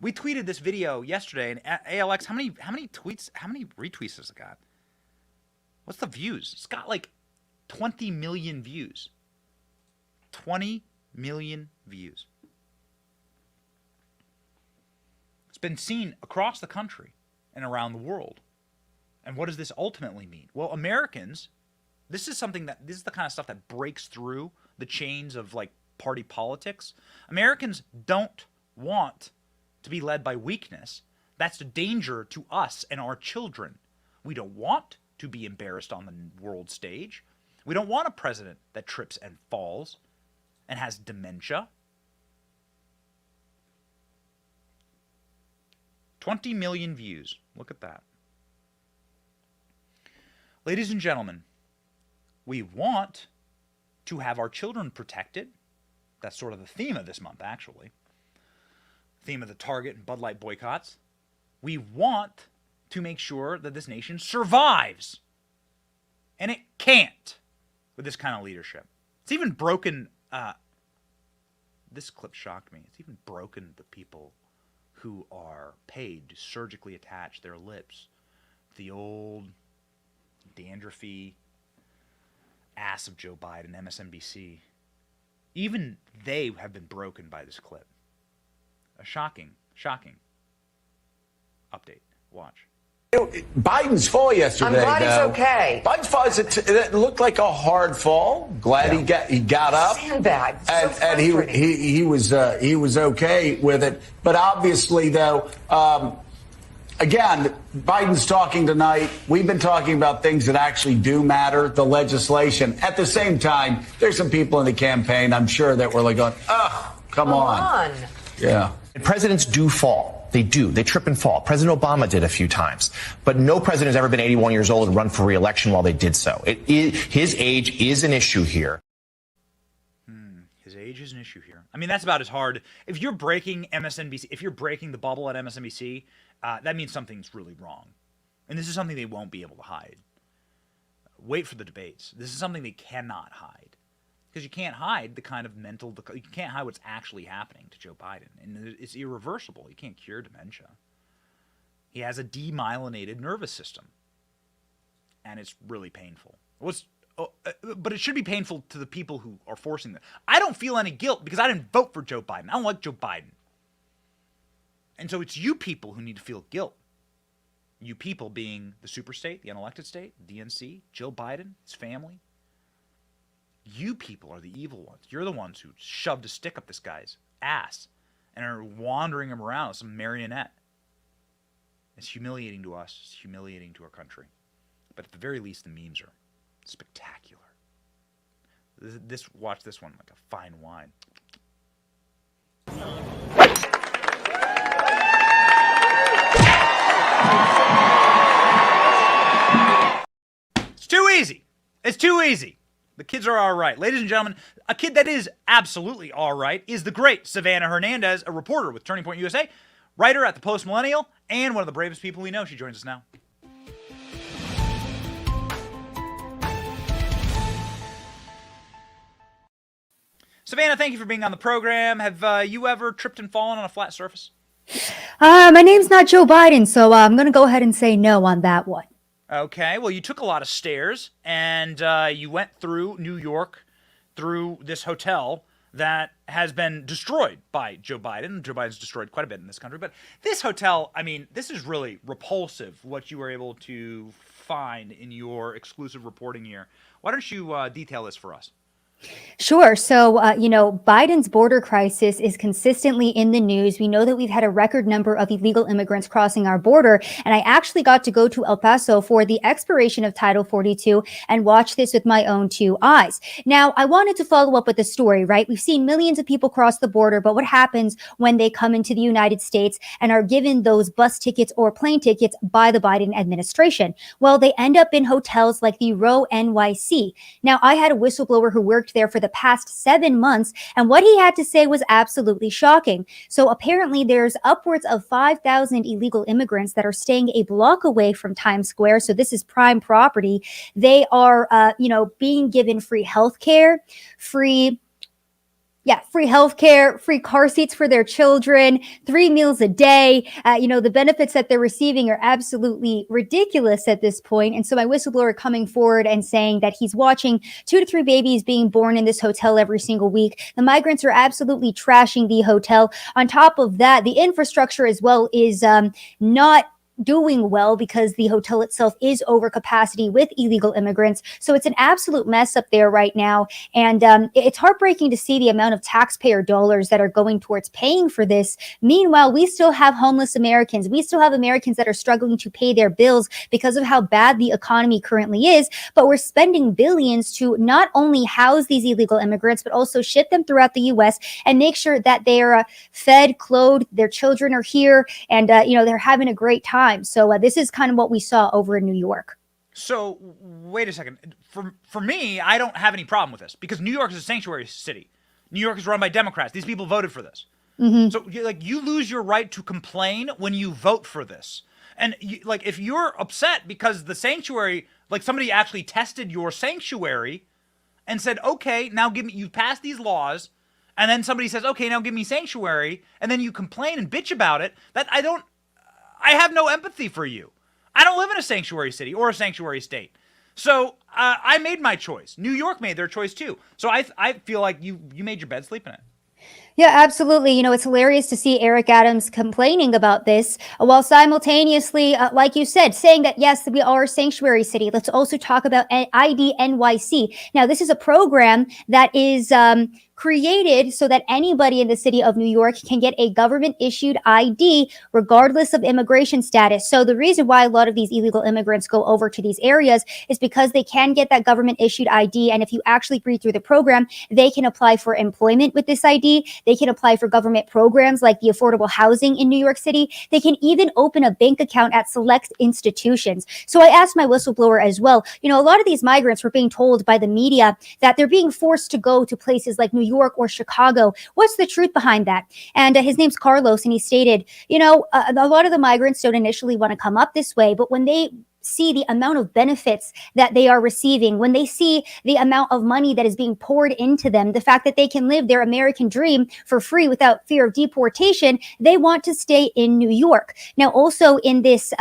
We tweeted this video yesterday, and ALX, how many retweets has it got? What's the views? It's got like 20 million views. 20 million views. It's been seen across the country and around the world. And what does this ultimately mean? Well, Americans, this is the kind of stuff that breaks through the chains of like party politics. Americans don't want to be led by weakness. That's a danger to us and our children. We don't want to be embarrassed on the world stage. We don't want a president that trips and falls and has dementia. 20 million views. Look at that. Ladies and gentlemen, we want to have our children protected. That's sort of the theme of this month, actually. Theme of the Target and Bud Light boycotts. We want to make sure that this nation survives. And it can't with this kind of leadership. It's even broken, this clip shocked me. It's even broken the people who are paid to surgically attach their lips to the old dandruffy ass of Joe Biden, MSNBC. Even they have been broken by this clip. A shocking update. Watch. Biden's fall yesterday. I'm glad he's okay. Biden's fall, it looked like a hard fall. Glad he got up. Sandbag. And he was okay with it. But obviously, though, again, Biden's talking tonight. We've been talking about things that actually do matter, the legislation. At the same time, there's some people in the campaign, I'm sure, that were like going, come on. Yeah. Presidents do fall. They do. They trip and fall. President Obama did a few times. But no president has ever been 81 years old and run for re-election while they did so. His age is an issue here. His age is an issue here. I mean, that's about as hard. If you're breaking MSNBC, if you're breaking the bubble at MSNBC, that means something's really wrong. And this is something they won't be able to hide. Wait for the debates. This is something they cannot hide. Because you can't hide the kind of you can't hide what's actually happening to Joe Biden. And it's irreversible. You can't cure dementia. He has a demyelinated nervous system. And it's really painful. But it should be painful to the people who are forcing that. I don't feel any guilt because I didn't vote for Joe Biden. I don't like Joe Biden. And so it's you people who need to feel guilt. You people being the superstate, the unelected state, DNC, Joe Biden, his family, You people are the evil ones. You're the ones who shoved a stick up this guy's ass and are wandering him around as some marionette. It's humiliating to us. It's humiliating to our country. But at the very least, the memes are spectacular. Watch this one like a fine wine. It's too easy. It's too easy. The kids are all right. Ladies and gentlemen, a kid that is absolutely all right is the great Savannah Hernandez, a reporter with Turning Point USA, writer at the Post Millennial, and one of the bravest people we know. She joins us now. Savannah, thank you for being on the program. Have you ever tripped and fallen on a flat surface? My name's not Joe Biden, so I'm going to go ahead and say no on that one. Okay, well, you took a lot of stairs, and you went through New York, through this hotel that has been destroyed by Joe Biden. Joe Biden's destroyed quite a bit in this country, but this hotel, I mean, this is really repulsive, what you were able to find in your exclusive reporting here. Why don't you detail this for us? Sure. So, Biden's border crisis is consistently in the news. We know that we've had a record number of illegal immigrants crossing our border. And I actually got to go to El Paso for the expiration of Title 42 and watch this with my own two eyes. Now, I wanted to follow up with the story, right? We've seen millions of people cross the border, but what happens when they come into the United States and are given those bus tickets or plane tickets by the Biden administration? Well, they end up in hotels like the Row NYC. Now, I had a whistleblower who worked there for the past 7 months, and what he had to say was absolutely shocking. So apparently there's upwards of 5,000 illegal immigrants that are staying a block away from Times Square. So this is prime property. They are, being given free healthcare, free healthcare, free car seats for their children, 3 meals a day. The benefits that they're receiving are absolutely ridiculous at this point. And so my whistleblower coming forward and saying that he's watching 2 to 3 babies being born in this hotel every single week. The migrants are absolutely trashing the hotel. On top of that, the infrastructure as well is not doing well because the hotel itself is over capacity with illegal immigrants. So it's an absolute mess up there right now. And it's heartbreaking to see the amount of taxpayer dollars that are going towards paying for this. Meanwhile, we still have homeless Americans. We still have Americans that are struggling to pay their bills because of how bad the economy currently is. But we're spending billions to not only house these illegal immigrants, but also ship them throughout the U.S. and make sure that they are fed, clothed, their children are here, and they're having a great time. So this is kind of what we saw over in New York. So wait a second. For me, I don't have any problem with this because New York is a sanctuary city. New York is run by Democrats. These people voted for this. Mm-hmm. So you lose your right to complain when you vote for this. And if you're upset because the sanctuary, somebody actually tested your sanctuary and said, okay, now you pass these laws. And then somebody says, okay, now give me sanctuary. And then you complain and bitch about it. I have no empathy for you. I don't live in a sanctuary city or a sanctuary state. So I made my choice. New York made their choice too. So I feel like you made your bed, sleep in it. Yeah, absolutely. It's hilarious to see Eric Adams complaining about this while simultaneously, like you said, saying that, yes, we are a sanctuary city. Let's also talk about ID NYC. Now, this is a program that is created so that anybody in the city of New York can get a government-issued ID regardless of immigration status. So the reason why a lot of these illegal immigrants go over to these areas is because they can get that government-issued ID. And if you actually read through the program, they can apply for employment with this ID. They can apply for government programs like the affordable housing in New York City. They can even open a bank account at select institutions. So I asked my whistleblower as well, a lot of these migrants were being told by the media that they're being forced to go to places like New York or Chicago. What's the truth behind that? And his name's Carlos, and he stated, a lot of the migrants don't initially want to come up this way, but when they see the amount of benefits that they are receiving, when they see the amount of money that is being poured into them, the fact that they can live their American dream for free without fear of deportation, they want to stay in New York. Now, also in this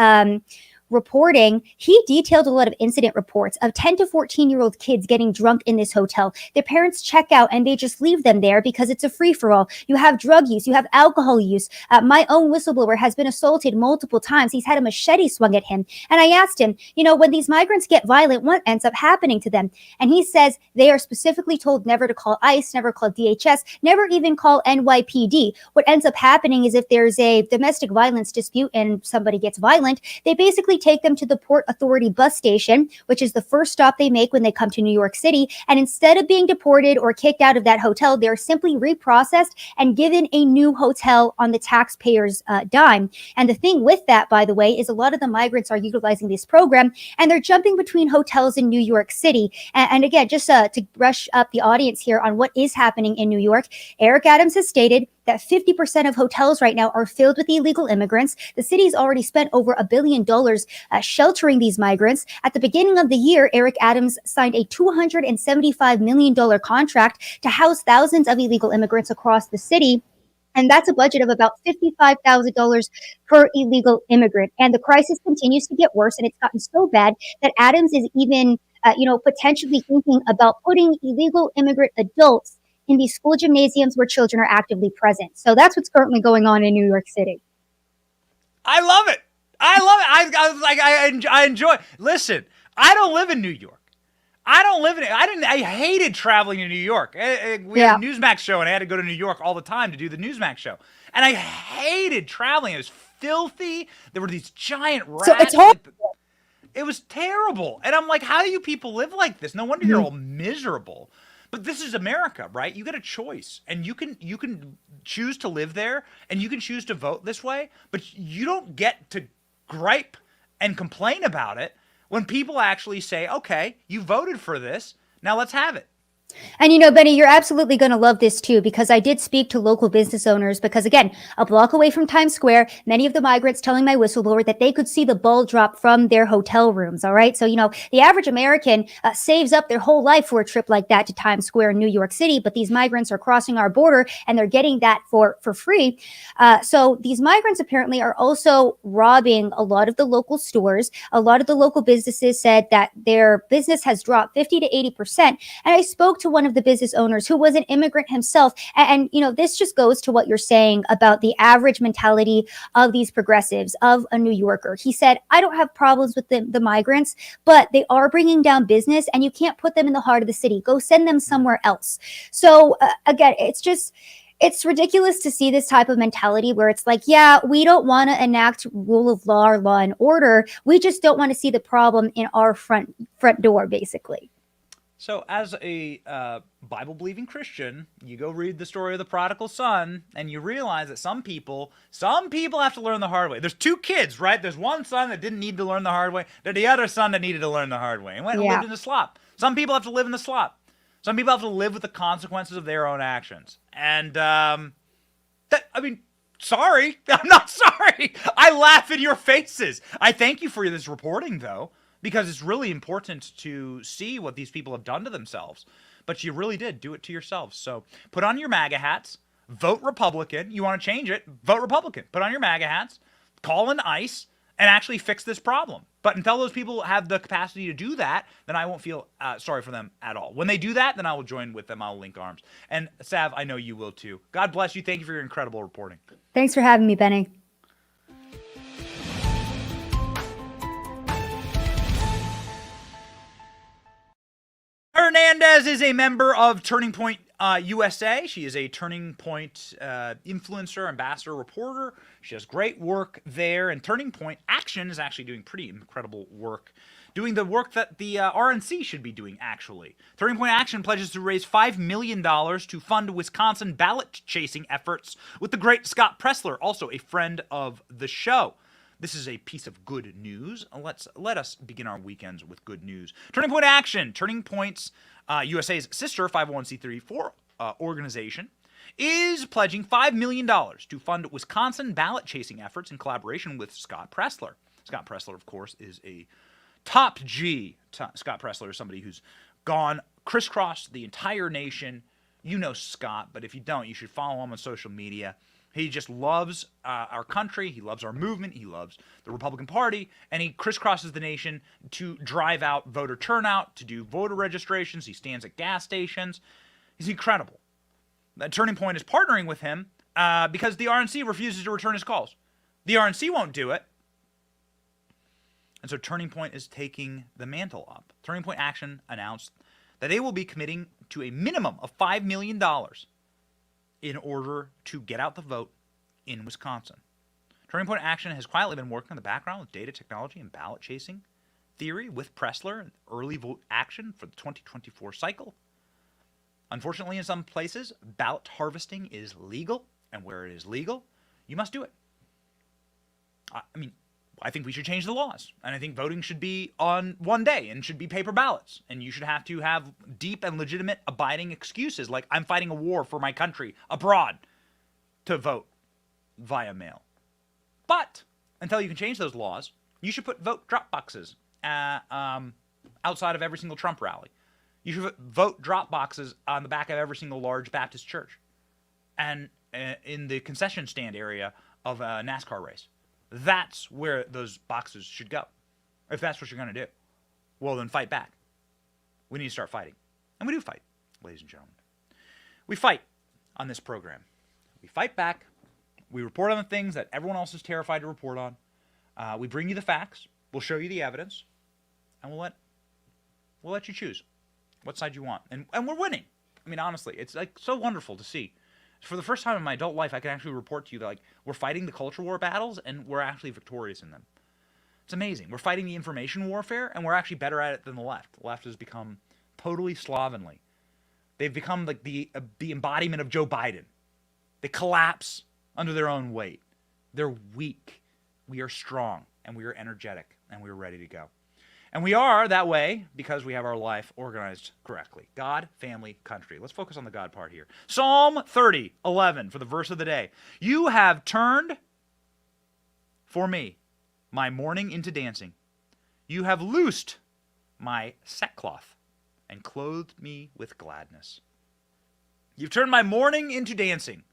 reporting, he detailed a lot of incident reports of 10 to 14-year-old kids getting drunk in this hotel. Their parents check out and they just leave them there because it's a free-for-all. You have drug use, you have alcohol use. My own whistleblower has been assaulted multiple times. He's had a machete swung at him. And I asked him, when these migrants get violent, what ends up happening to them? And he says they are specifically told never to call ICE, never call DHS, never even call NYPD. What ends up happening is if there's a domestic violence dispute and somebody gets violent, they basically take them to the Port Authority bus station, which is the first stop they make when they come to New York City. And instead of being deported or kicked out of that hotel, they're simply reprocessed and given a new hotel on the taxpayer's dime. And the thing with that, by the way, is a lot of the migrants are utilizing this program and they're jumping between hotels in New York City. And again, just to brush up the audience here on what is happening in New York, Eric Adams has stated that 50% of hotels right now are filled with illegal immigrants. The city's already spent over $1 billion sheltering these migrants. At the beginning of the year, Eric Adams signed a $275 million contract to house thousands of illegal immigrants across the city. And that's a budget of about $55,000 per illegal immigrant. And the crisis continues to get worse, and it's gotten so bad that Adams is even, potentially thinking about putting illegal immigrant adults in these school gymnasiums where children are actively present. So that's what's currently going on in New York City. I love it. I enjoy. Listen, I don't live in New York. I hated traveling to New York. We had a Newsmax show, and I had to go to New York all the time to do the Newsmax show. And I hated traveling. It was filthy. There were these giant rats. So it's horrible. It was terrible. And I'm like, how do you people live like this? No wonder you're all miserable. But this is America, right? You get a choice, and you can choose to live there, and you can choose to vote this way, but you don't get to gripe and complain about it when people actually say, okay, you voted for this, now let's have it. And Benny, you're absolutely going to love this too, because I did speak to local business owners because, again, a block away from Times Square, many of the migrants telling my whistleblower that they could see the ball drop from their hotel rooms. All right. So, the average American saves up their whole life for a trip like that to Times Square in New York City. But these migrants are crossing our border and they're getting that for free. So these migrants apparently are also robbing a lot of the local stores. A lot of the local businesses said that their business has dropped 50 to 80%. And I spoke to one of the business owners who was an immigrant himself. And this just goes to what you're saying about the average mentality of these progressives, of a New Yorker. He said, I don't have problems with the migrants, but they are bringing down business and you can't put them in the heart of the city. Go send them somewhere else. So again, it's ridiculous to see this type of mentality where it's like, yeah, we don't want to enact rule of law or law and order. We just don't want to see the problem in our front door, basically. So as a Bible-believing Christian, you go read the story of the prodigal son, and you realize that some people have to learn the hard way. There's two kids, right? There's one son that didn't need to learn the hard way. There's the other son that needed to learn the hard way and went and lived in the slop. Some people have to live in the slop. Some people have to live with the consequences of their own actions. And, sorry. I'm not sorry. I laugh in your faces. I thank you for this reporting, though, because it's really important to see what these people have done to themselves. But you really did do it to yourselves. So put on your MAGA hats, vote Republican. You want to change it, vote Republican. Put on your MAGA hats, call in ICE, and actually fix this problem. But until those people have the capacity to do that, then I won't feel sorry for them at all. When they do that, then I will join with them. I'll link arms. And Sav, I know you will too. God bless you. Thank you for your incredible reporting. Thanks for having me, Benny. Hernandez is a member of Turning Point USA. She is a Turning Point influencer, ambassador, reporter. She does great work there. And Turning Point Action is actually doing pretty incredible work, doing the work that the RNC should be doing, actually. Turning Point Action pledges to raise $5 million to fund Wisconsin ballot-chasing efforts with the great Scott Pressler, also a friend of the show. This is a piece of good news. Let us begin our weekends with good news. Turning Point Action, Turning Point's USA's sister 501c3 organization, is pledging $5 million to fund Wisconsin ballot-chasing efforts in collaboration with Scott Pressler. Scott Pressler, of course, is a top G. Scott Pressler is somebody who's gone crisscross the entire nation. You know Scott, but if you don't, you should follow him on social media. He just loves our country. He loves our movement. He loves the Republican Party. And he crisscrosses the nation to drive out voter turnout, to do voter registrations. He stands at gas stations. He's incredible. Turning Point is partnering with him because the RNC refuses to return his calls. The RNC won't do it. And so Turning Point is taking the mantle up. Turning Point Action announced that they will be committing to a minimum of $5 million in order to get out the vote in Wisconsin. Turning Point Action has quietly been working in the background with data technology and ballot chasing theory with Pressler and early vote action for the 2024 cycle. Unfortunately, in some places, ballot harvesting is legal, and where it is legal, you must do it. I think we should change the laws, and I think voting should be on one day and should be paper ballots, and you should have to have deep and legitimate abiding excuses like I'm fighting a war for my country abroad to vote via mail. But until you can change those laws, you should put vote drop boxes outside of every single Trump rally. You should put vote drop boxes on the back of every single large Baptist church and in the concession stand area of a NASCAR race. That's where those boxes should go. If that's what you're going to do, well, then fight back. We need to start fighting. And we do fight, ladies and gentlemen. We fight on this program. We fight back. We report on the things that everyone else is terrified to report on. We bring you the facts. We'll show you the evidence. And we'll let you choose what side you want. And we're winning. I mean, honestly, it's like so wonderful to see. For the first time in my adult life, I can actually report to you that like we're fighting the culture war battles and we're actually victorious in them. It's amazing. We're fighting the information warfare and we're actually better at it than the left. The left has become totally slovenly. They've become like the embodiment of Joe Biden. They collapse under their own weight. They're weak. We are strong and we are energetic and we are ready to go. And we are that way because we have our life organized correctly. God, family, country. Let's focus on the God part here. Psalm 30:11 for the verse of the day. You have turned for me my mourning into dancing. You have loosed my sackcloth and clothed me with gladness. You've turned my mourning into dancing.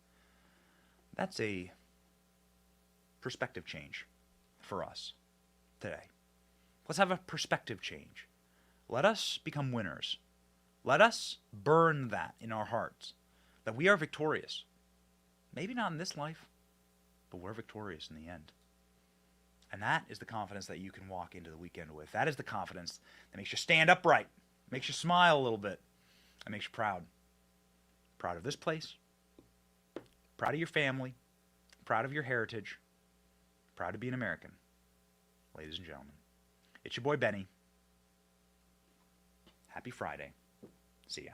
That's a perspective change for us today. Let's have a perspective change. Let us become winners. Let us burn that in our hearts, that we are victorious. Maybe not in this life, but we're victorious in the end. And that is the confidence that you can walk into the weekend with. That is the confidence that makes you stand upright, makes you smile a little bit, and makes you proud. Proud of this place, proud of your family, proud of your heritage, proud to be an American. Ladies and gentlemen. It's your boy Benny. Happy Friday. See ya.